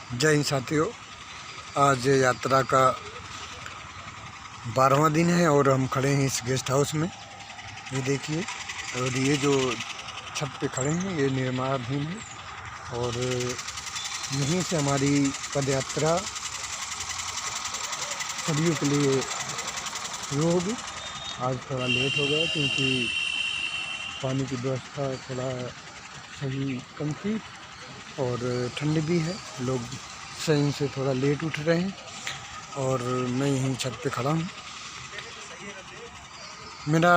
जय हिंद साथियों। आज यात्रा का 12वां दिन है और हम खड़े हैं इस गेस्ट हाउस में। ये देखिए, और ये जो छत पे खड़े हैं ये निर्माणाधीन है और यहीं से हमारी पद यात्रा सदियों के लिए शुरू होगी। आज थोड़ा लेट हो गया क्योंकि पानी की व्यवस्था थोड़ा सही कम थी और ठंड भी है, लोग सही से थोड़ा लेट उठ रहे हैं और मैं यहीं छत पे खड़ा हूँ। मेरा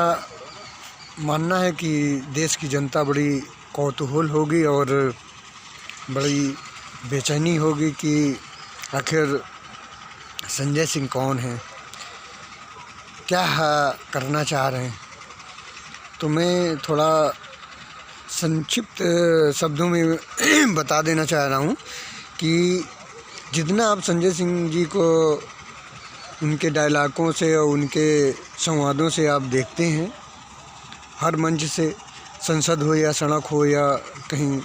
मानना है कि देश की जनता बड़ी कौतूहल होगी और बड़ी बेचैनी होगी कि आखिर संजय सिंह कौन है, क्या करना चाह रहे हैं। तो मैं थोड़ा संक्षिप्त शब्दों में बता देना चाह रहा हूँ कि जितना आप संजय सिंह जी को उनके डायलॉगों से और उनके संवादों से आप देखते हैं, हर मंच से, संसद हो या सड़क हो या कहीं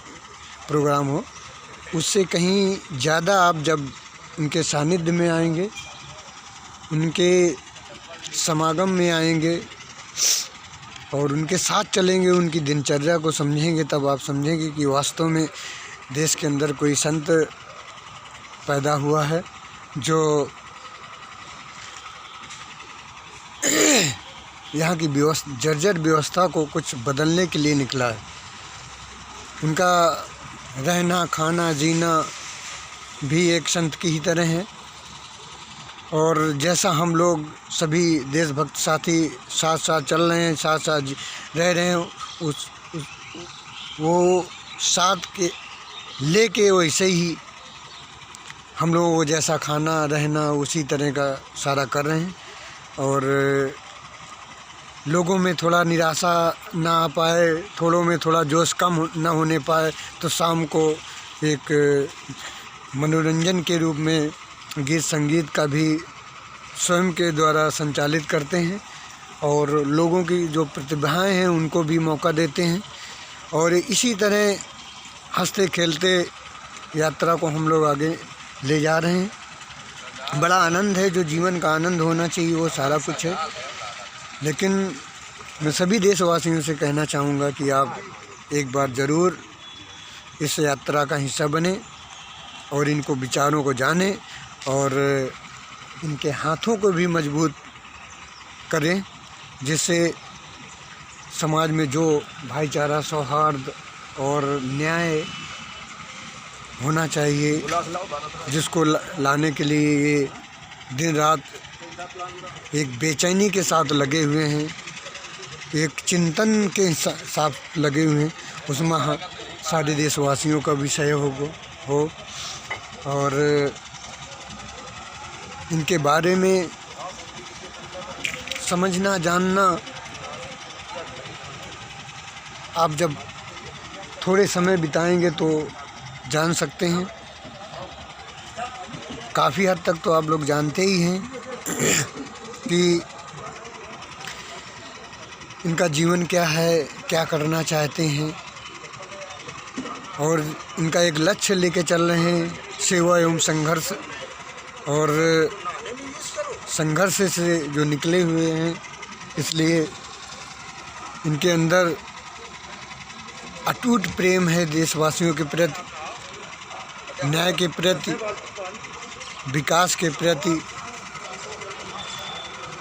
प्रोग्राम हो, उससे कहीं ज़्यादा आप जब उनके सानिध्य में आएंगे, उनके समागम में आएंगे और उनके साथ चलेंगे, उनकी दिनचर्या को समझेंगे, तब आप समझेंगे कि वास्तव में देश के अंदर कोई संत पैदा हुआ है जो यहाँ की जर्जर व्यवस्था को कुछ बदलने के लिए निकला है। उनका रहना, खाना, जीना भी एक संत की ही तरह है और जैसा हम लोग सभी देशभक्त साथी साथ साथ चल रहे हैं, साथ साथ रह रहे हैं, वो साथ के लेके वैसे ही हम लोगों को जैसा खाना, रहना, उसी तरह का सारा कर रहे हैं और लोगों में थोड़ा निराशा ना आ पाए, थोड़ों में थोड़ा जोश कम ना होने पाए, तो शाम को एक मनोरंजन के रूप में गीत संगीत का भी स्वयं के द्वारा संचालित करते हैं और लोगों की जो प्रतिभाएं हैं उनको भी मौका देते हैं और इसी तरह हंसते खेलते यात्रा को हम लोग आगे ले जा रहे हैं। बड़ा आनंद है, जो जीवन का आनंद होना चाहिए वो सारा कुछ है। लेकिन मैं सभी देशवासियों से कहना चाहूँगा कि आप एक बार ज़रूर इस यात्रा का हिस्सा बने और इनको विचारों को जानें और इनके हाथों को भी मजबूत करें, जिससे समाज में जो भाईचारा, सौहार्द और न्याय होना चाहिए, जिसको लाने के लिए ये दिन रात एक बेचैनी के साथ लगे हुए हैं, एक चिंतन के साथ लगे हुए हैं, उसमें सारे देशवासियों का भी सहयोग हो और इनके बारे में समझना, जानना आप जब थोड़े समय बिताएंगे तो जान सकते हैं। काफ़ी हद तक तो आप लोग जानते ही हैं कि इनका जीवन क्या है, क्या करना चाहते हैं और इनका एक लक्ष्य लेके चल रहे हैं, सेवा एवं संघर्ष, और संघर्ष से जो निकले हुए हैं, इसलिए इनके अंदर अटूट प्रेम है देशवासियों के प्रति, न्याय के प्रति, विकास के प्रति,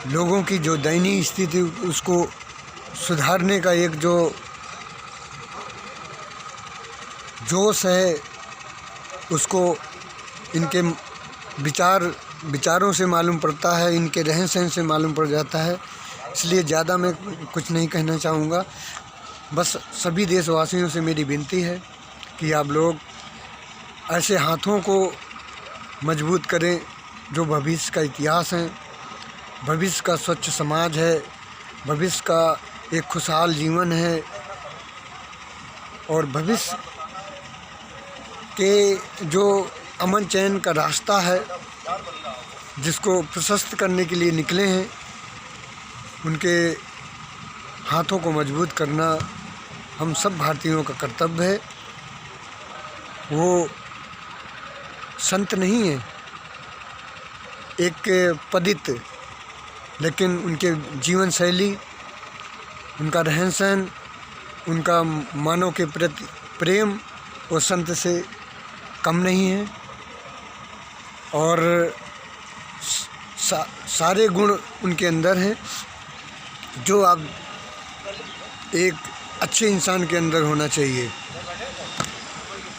लोगों की जो दयनीय स्थिति उसको सुधारने का एक जो जोश है, उसको इनके विचारों से मालूम पड़ता है, इनके रहन सहन से मालूम पड़ जाता है। इसलिए ज़्यादा मैं कुछ नहीं कहना चाहूँगा। बस सभी देशवासियों से मेरी विनती है कि आप लोग ऐसे हाथों को मजबूत करें जो भविष्य का इतिहास है, भविष्य का स्वच्छ समाज है, भविष्य का एक खुशहाल जीवन है और भविष्य के जो अमन चैन का रास्ता है जिसको प्रशस्त करने के लिए निकले हैं, उनके हाथों को मजबूत करना हम सब भारतीयों का कर्तव्य है। वो संत नहीं है, एक पतित, लेकिन उनके जीवन शैली, उनका रहन सहन, उनका मानव के प्रति प्रेम वो संत से कम नहीं है। और सारे गुण उनके अंदर हैं जो आप एक अच्छे इंसान के अंदर होना चाहिए।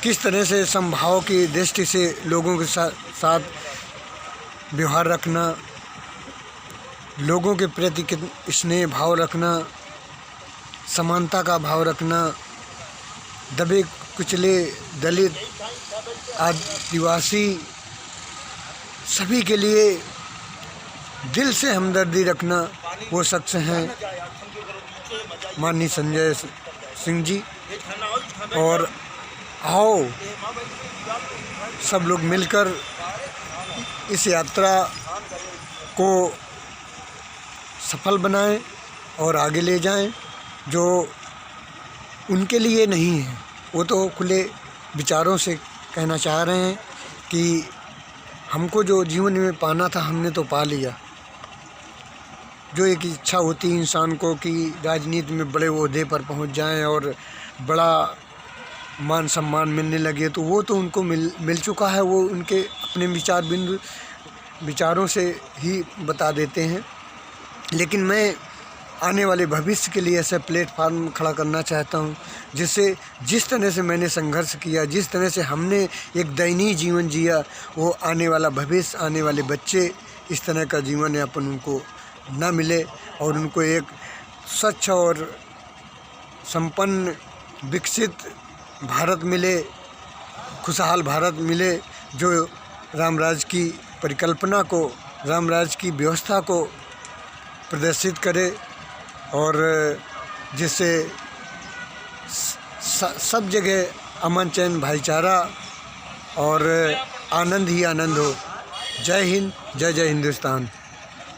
किस तरह से समभाव की दृष्टि से लोगों के साथ व्यवहार रखना, लोगों के प्रति स्नेह भाव रखना, समानता का भाव रखना, दबे कुचले दलित आदिवासी सभी के लिए दिल से हमदर्दी रखना, वो शख्स हैं माननीय संजय सिंह जी। और आओ सब लोग मिलकर इस यात्रा को सफल बनाएं और आगे ले जाएं। जो उनके लिए नहीं है, वो तो खुले विचारों से कहना चाह रहे हैं कि हमको जो जीवन में पाना था हमने तो पा लिया। जो एक इच्छा होती है इंसान को कि राजनीति में बड़े ओहदे पर पहुंच जाएं और बड़ा मान सम्मान मिलने लगे, तो वो तो उनको मिल चुका है। वो उनके अपने विचारों से ही बता देते हैं। लेकिन मैं आने वाले भविष्य के लिए ऐसा प्लेटफार्म खड़ा करना चाहता हूँ जिससे जिस तरह से मैंने संघर्ष किया, जिस तरह से हमने एक दयनीय जीवन जिया, वो आने वाला भविष्य, आने वाले बच्चे इस तरह का जीवन यापन उनको ना मिले और उनको एक स्वच्छ और संपन्न विकसित भारत मिले, खुशहाल भारत मिले, जो रामराज की परिकल्पना को, रामराज की व्यवस्था को प्रदर्शित करे और जिससे सब जगह अमन चैन भाईचारा और आनंद ही आनंद हो। जय हिंद, जय जय हिंदुस्तान।